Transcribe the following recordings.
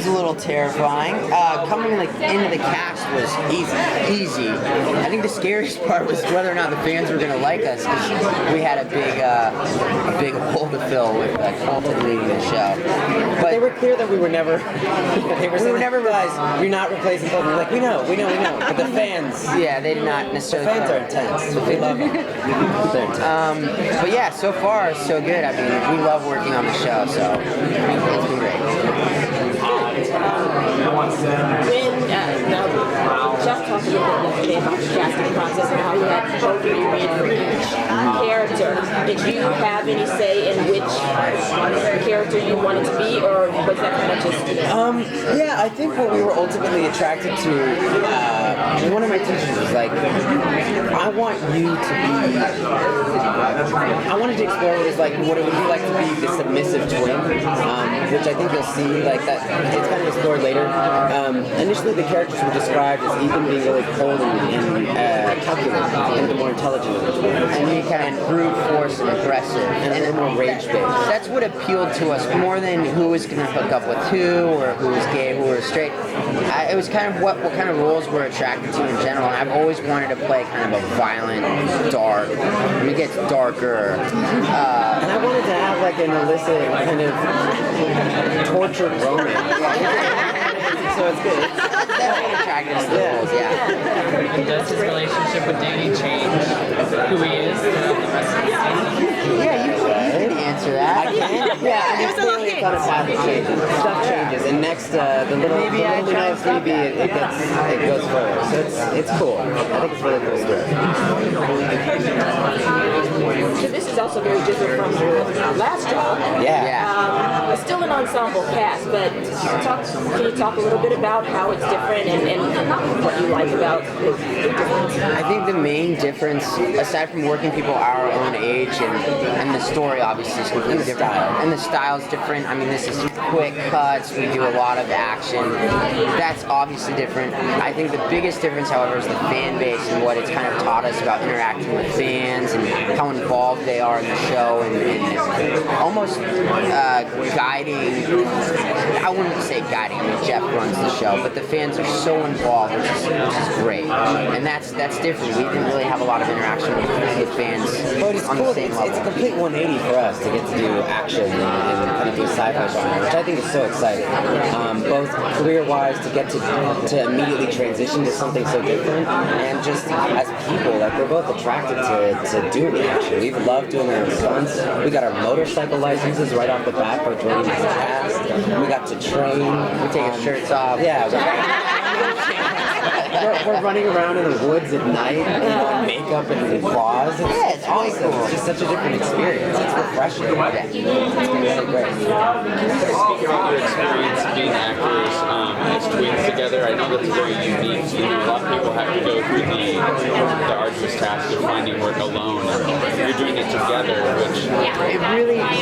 It's a little terrifying. Coming into the cast was easy. I think the scariest part was whether or not the fans were going to like us, because we had a big hole to fill with Colton leading the show. But they were clear that we were never. We were never realized you're not replacing Colton. We're like, we know. But the fans. Yeah, they did not necessarily. The fans are intense. They love them. They're intense. But yeah, so far so good. I mean, we love working on the show, so it's been great. Jeff talked a little bit yesterday about the casting process and how you had to read for each character. Did you have any say in which character you wanted to be, or was that kind of just? Yeah, I think what we were ultimately attracted to. One of my teachers was like, I want you to be. I wanted to explore what it would be like to be the submissive twin, which I think you'll see like that. It's kind of explored later. Initially, the characters were described as Ethan being really cold and calculating, and the more intelligent of the twins, and he kind of brute force and aggressive, and a little more rage-based. That's what appealed to us more than who was going to hook up with who, or who was gay, who was straight. It was kind of what kind of roles we're attracted to in general. And I've always wanted to play kind of a violent, dark. I mean, it gets darker. And I wanted to have like an illicit kind of tortured romance. So it's good. It's definitely attractive to the roles, yeah. Does his relationship with Danny change who he is throughout the rest of the season? Yeah, you can answer that. I can? Yeah, I mean, clearly it's on a path that changes. Stuff changes, and next, the little we know of freebie, it goes forward. So it's cool. I think it's really cool story. So this is also very different from your last job. Yeah. Still an ensemble cast, but can you talk a little bit about how it's different and what you like about the difference? I think the main difference, aside from working people our own age, and the story obviously is completely different, and the style's different. I mean, this is quick cuts, we do a lot of action. That's obviously different. I think the biggest difference, however, is the fan base and what it's kind of taught us about interacting with fans and how involved they are in the show, and almost guiding. I wouldn't say guiding. I mean, Jeff runs the show, but the fans are so involved, which is great, and that's different. We didn't really have a lot of interaction with fans on the same level. It's a complete 180 for us to get to do action and kind of do sci-fi genre, which I think is so exciting. Both career-wise, to get to immediately transition to something so different, and just as people, like we're both attracted to doing action. We love doing our stunts. We got our motorcycle licenses right off the bat for joining the cast. We got to train. We take our shirts off. Yeah. We're running around in the woods at night in makeup and claws. It's awesome. It's just such a different experience. It's refreshing. Yeah. It's really great. Speaking about your experience being actors as twins together, I know that's very unique. A lot of people have to go through the arduous task of finding work alone. You're doing it together, which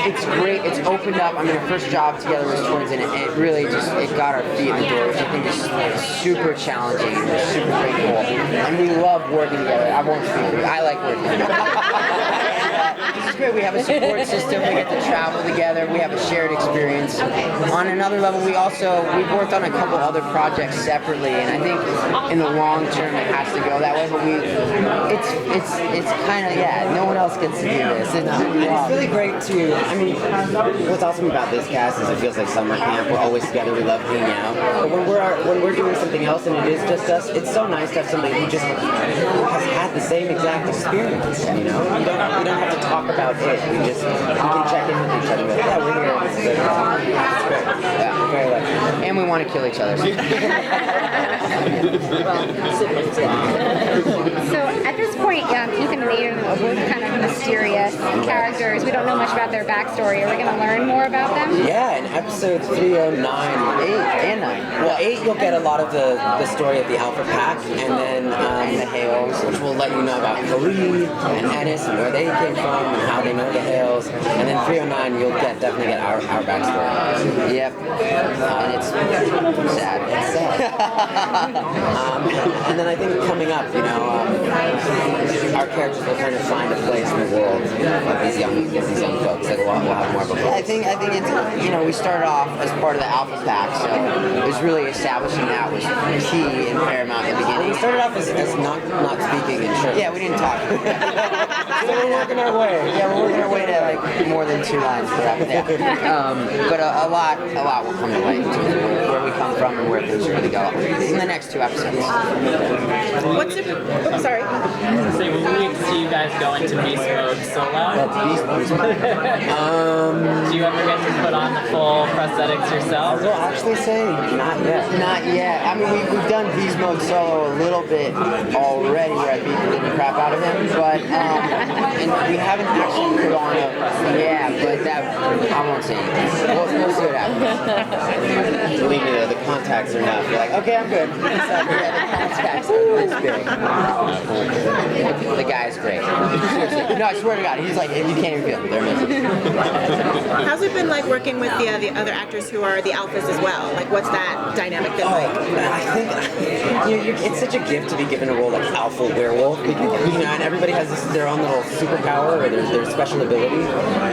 it's great. It's opened up. I mean, our first job together was twins, and it really it got our feet in the door, which I think is super challenging and super grateful. And we love working together. I like working together. This is great. We have a support system. We get to travel together. We have a shared experience. On another level, we've worked on a couple other projects separately, and I think in the long term it has to go that way. But it's kind of no one else gets to do this. It's really great to. I mean, what's awesome about this cast is it feels like summer camp. We're always together. We love hanging out. But when we're doing something else and it is just us, it's so nice to have somebody who just has had the same exact experience. You know, we don't have to talk about it. We can check in with each other. Like, yeah, we're here. It's great. Yeah, very lucky. And we want to kill each other. So at this point, Ethan and Aiden are both kind of mysterious characters. We don't know much about their backstory. Are we going to learn more about them? Yeah, in episodes 309, 8, and 9. Well, 8 you'll get a lot of the story of the Alpha Pack, and then the Hales, which will let you know about Khalid and Ennis and where they came from and how they know the Hales. And then 309 you'll definitely get our backstory. Yep. And it's sad. It's sad. And then I think coming up, our characters will kind of find a place in the world of these young folks that will have more of a voice. I think it's we started off as part of the Alpha Pack, so it was really establishing that was key in Paramount at the beginning. We started off as not speaking in church. Yeah, we didn't talk. So we're working our way. Yeah, we're working our way to like more than 2 lines per episode. Yeah. But a lot will come to light in terms of where we come from and where things are going to go in the next 2 episodes. What's it? Oh, sorry. Say, will we see you guys go into beast mode solo? Do you ever get to put on the full prosthetics yourself? I'll actually say not yet. Not yet. I mean, we've done Beast Mode solo a little bit already, where I beat the crap out of him, but and we haven't actually put on a but that I won't say anything. We'll see what happens. Believe me though, the contacts are enough. You're like, okay, I'm good. The contacts are this big. The guy's great. Seriously. No, I swear to God, he's like, you can't even feel him. They're amazing. How's it been like working with the other actors who are the alphas as well? Like, what's that dynamic been like? I think it's such a gift to be given a role like alpha werewolf, and everybody has their own little superpower or their special ability,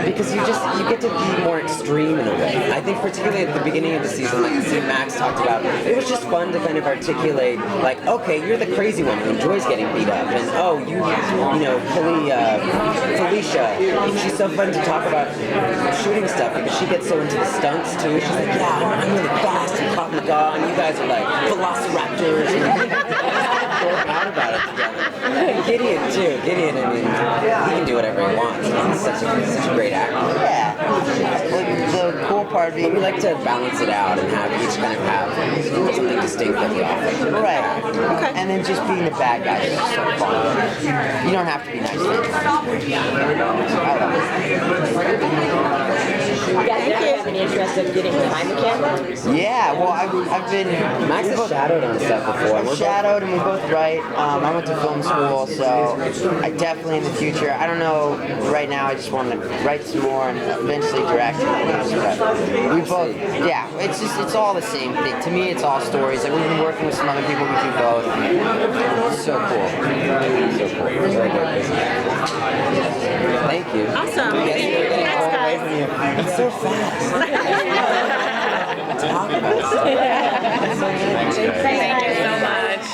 because you get to be more extreme in a way. I think particularly at the beginning of the season, like the scene Max talked about, it was just fun to kind of articulate, like, okay, you're the crazy one who enjoys getting beat up, and Felicia, she's so fun to talk about shooting stuff because she gets so into the stunts too. She's like, yeah, I'm really fast and caught in the gun. You guys are like velociraptors. Working out about it together. And Gideon too. Gideon, I mean, he can do whatever he wants. He's such a great actor. Yeah. The cool part being We like to balance it out and have each kind of have something distinct that we offer. right. Okay. And then just being the bad guy is so fun. You don't have to be nice to him. You guys have any interest in getting behind the camera? Yeah, well, I've been. Max has shadowed on stuff before. I've shadowed and we both write. I went to film school, so I definitely in the future. I don't know. Right now, I just want to write some more and eventually direct. But we both, yeah. It's all the same thing. To me, it's all stories. Like we've been working with some other people. We do both. It's so cool. So cool. Very good. Thank you. Awesome. Yes, Thank we're you. getting Thanks, all away guys. from you. It's so fast. Talk about it. Thank you so much.